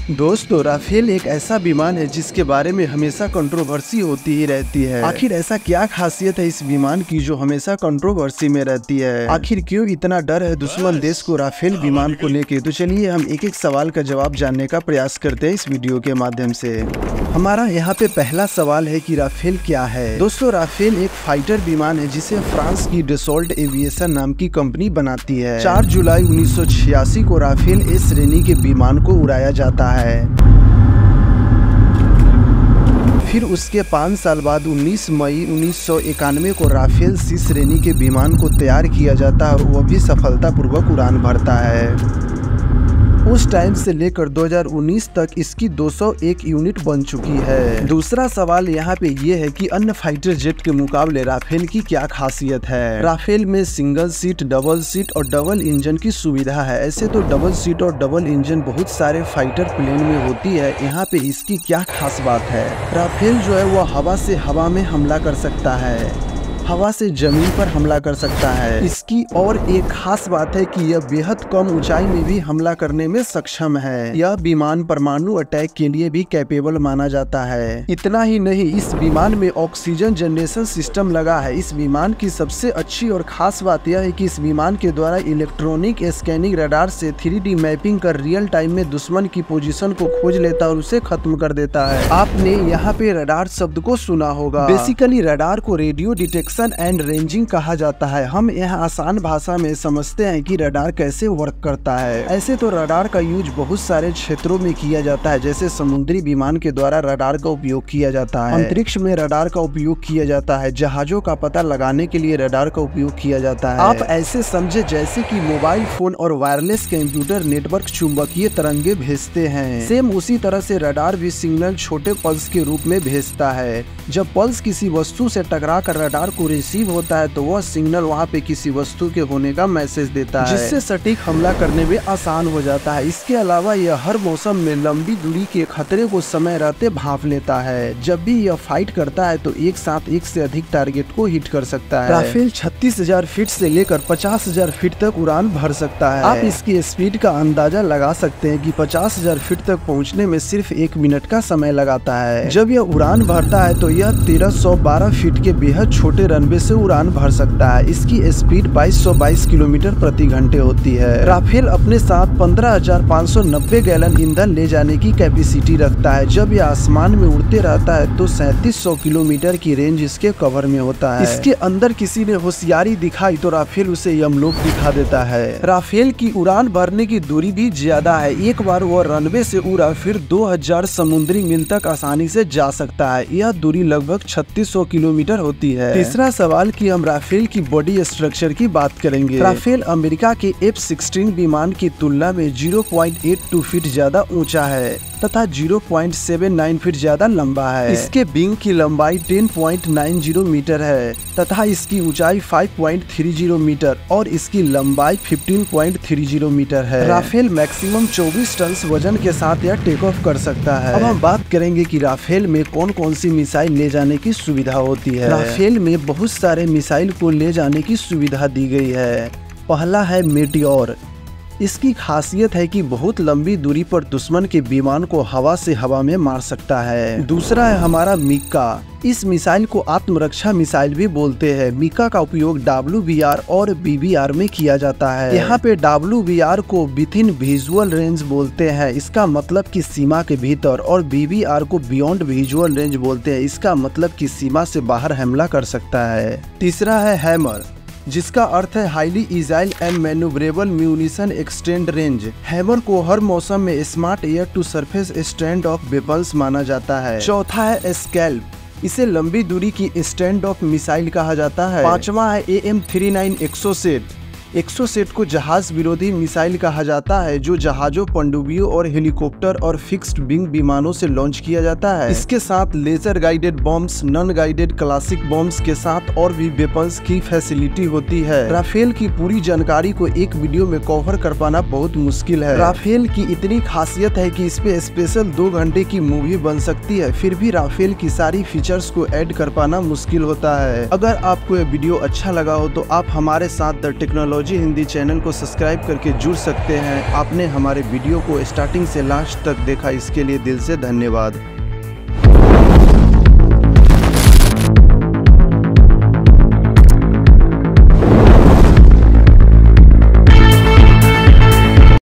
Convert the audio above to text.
दोस्तों, राफेल एक ऐसा विमान है जिसके बारे में हमेशा कंट्रोवर्सी होती ही रहती है। आखिर ऐसा क्या खासियत है इस विमान की जो हमेशा कंट्रोवर्सी में रहती है? आखिर क्यों इतना डर है दुश्मन देश को राफेल विमान को लेके? तो चलिए हम एक एक सवाल का जवाब जानने का प्रयास करते हैं इस वीडियो के माध्यम से। हमारा यहाँ पे पहला सवाल है कि राफेल क्या है। दोस्तों, राफेल एक फाइटर विमान है जिसे फ्रांस की डसॉल्ट एविएशन नाम की कंपनी बनाती है। 4 जुलाई 1986 को राफेल ए श्रेणी के विमान को उड़ाया जाता है। फिर उसके 5 साल बाद 19 मई 1991 को राफेल सी श्रेणी के विमान को तैयार किया जाता है और वह भी सफलतापूर्वक उड़ान भरता है। उस टाइम से लेकर 2019 तक इसकी 201 यूनिट बन चुकी है। दूसरा सवाल यहाँ पे ये है कि अन्य फाइटर जेट के मुकाबले राफेल की क्या खासियत है। राफेल में सिंगल सीट, डबल सीट और डबल इंजन की सुविधा है। ऐसे तो डबल सीट और डबल इंजन बहुत सारे फाइटर प्लेन में होती है, यहाँ पे इसकी क्या खास बात है? राफेल जो है वो हवा से हवा में हमला कर सकता है, हवा से जमीन पर हमला कर सकता है। इसकी और एक खास बात है कि यह बेहद कम ऊंचाई में भी हमला करने में सक्षम है। यह विमान परमाणु अटैक के लिए भी कैपेबल माना जाता है। इतना ही नहीं, इस विमान में ऑक्सीजन जनरेशन सिस्टम लगा है। इस विमान की सबसे अच्छी और खास बात यह है कि इस विमान के द्वारा इलेक्ट्रॉनिक स्कैनिंग रडार से 3D मैपिंग कर रियल टाइम में दुश्मन की पोजीशन को खोज लेता और उसे खत्म कर देता है। आपने यहाँ पे रडार शब्द को सुना होगा। बेसिकली रडार को रेडियो डिटेक्शन एंड रेंजिंग कहा जाता है। हम यह आसान भाषा में समझते हैं कि रडार कैसे वर्क करता है। ऐसे तो रडार का यूज बहुत सारे क्षेत्रों में किया जाता है, जैसे समुद्री विमान के द्वारा रडार का उपयोग किया जाता है, अंतरिक्ष में रडार का उपयोग किया जाता है, जहाजों का पता लगाने के लिए रडार का उपयोग किया जाता है। आप ऐसे समझे जैसे कि मोबाइल फोन और वायरलेस कंप्यूटर नेटवर्क चुंबकीय तरंगे भेजते हैं। सेम उसी तरह से रडार भी सिग्नल छोटे पल्स के रूप में भेजता है। जब पल्स किसी वस्तु से टकरा कर रडार को रिसीव होता है तो वह सिग्नल वहाँ पे किसी वस्तु के होने का मैसेज देता है, जिससे सटीक हमला करने में आसान हो जाता है। इसके अलावा यह हर मौसम में लंबी दूरी के खतरे को समय रहते भांप लेता है। जब भी यह फाइट करता है तो एक साथ एक से अधिक टारगेट को हिट कर सकता है। राफेल 36,000 फीट से लेकर 50,000 फीट तक उड़ान भर सकता है। आप इसकी स्पीड का अंदाजा लगा सकते हैं कि 50,000 फीट तक पहुँचने में सिर्फ 1 मिनट का समय लगाता है। जब यह उड़ान भरता है तो यह 1312 फीट के बेहद छोटे रनवे से उड़ान भर सकता है। इसकी स्पीड 2222 किलोमीटर प्रति घंटे होती है। राफेल अपने साथ 15,590 गैलन ईंधन ले जाने की कैपेसिटी रखता है। जब यह आसमान में उड़ते रहता है तो 3700 किलोमीटर की रेंज इसके कवर में होता है। इसके अंदर किसी ने होशियारी दिखाई तो राफेल उसे यमलोक दिखा देता है। राफेल की उड़ान भरने की दूरी भी ज्यादा है। एक बार वह रनवे से उड़ा फिर 2000 समुद्री मील तक आसानी से जा सकता है। यह दूरी लगभग 3600 किलोमीटर होती है। तीसरा सवाल कि हम राफेल की बॉडी स्ट्रक्चर की बात करेंगे। राफेल अमेरिका के F-16 विमान की तुलना में 0.82 फीट ज्यादा ऊंचा है तथा 0.79 फीट ज्यादा लंबा है। इसके विंग की लंबाई 10.90 मीटर है तथा इसकी ऊंचाई 5.30 मीटर और इसकी लंबाई 15.30 मीटर है। राफेल मैक्सिमम 24 टन वजन के साथ यह टेक ऑफ कर सकता है। अब हम बात करेंगे कि राफेल में कौन कौन सी मिसाइल ले जाने की सुविधा होती है। राफेल में बहुत सारे मिसाइल को ले जाने की सुविधा दी गई है। पहला है मेटियोर। इसकी खासियत है कि बहुत लंबी दूरी पर दुश्मन के विमान को हवा से हवा में मार सकता है। दूसरा है हमारा मिका। इस मिसाइल को आत्मरक्षा मिसाइल भी बोलते हैं। मिका का उपयोग WBR और BBR में किया जाता है। यहाँ पे WBR को विथिन विजुअल रेंज बोलते हैं, इसका मतलब कि सीमा के भीतर, और BBR को बियॉन्ड विजुअल रेंज बोलते हैं, इसका मतलब कि सीमा से बाहर हमला कर सकता है। तीसरा है हैमर, जिसका अर्थ है highly agile and manoeuvrable munition extend range. Hammer को हर मौसम में smart air to surface stand off weapons माना जाता है। चौथा है स्कैल्प, इसे लंबी दूरी की स्टैंड ऑफ मिसाइल कहा जाता है। पांचवा है AM-39 एक्सोसेट। एक्सोसेट को जहाज विरोधी मिसाइल कहा जाता है, जो जहाजों, पनडुब्बियों और हेलीकॉप्टर और फिक्स्ड विंग विमानों से लॉन्च किया जाता है। इसके साथ laser guided bombs, non guided classic bombs के साथ और भी वेपन्स की फैसिलिटी होती है। राफेल की पूरी जानकारी को एक वीडियो में कवर कर पाना बहुत मुश्किल है। राफेल की इतनी खासियत है कि इस पे स्पेशल 2 घंटे की मूवी बन सकती है, फिर भी राफेल की सारी फीचर्स को ऐड कर पाना मुश्किल होता है। अगर आपको यह वीडियो अच्छा लगा हो तो आप हमारे साथ the technology technology Hindi channel को सब्सक्राइब करके जुड़ सकते हैं। आपने हमारे वीडियो को स्टार्टिंग से लास्ट तक देखा, इसके लिए दिल से धन्यवाद।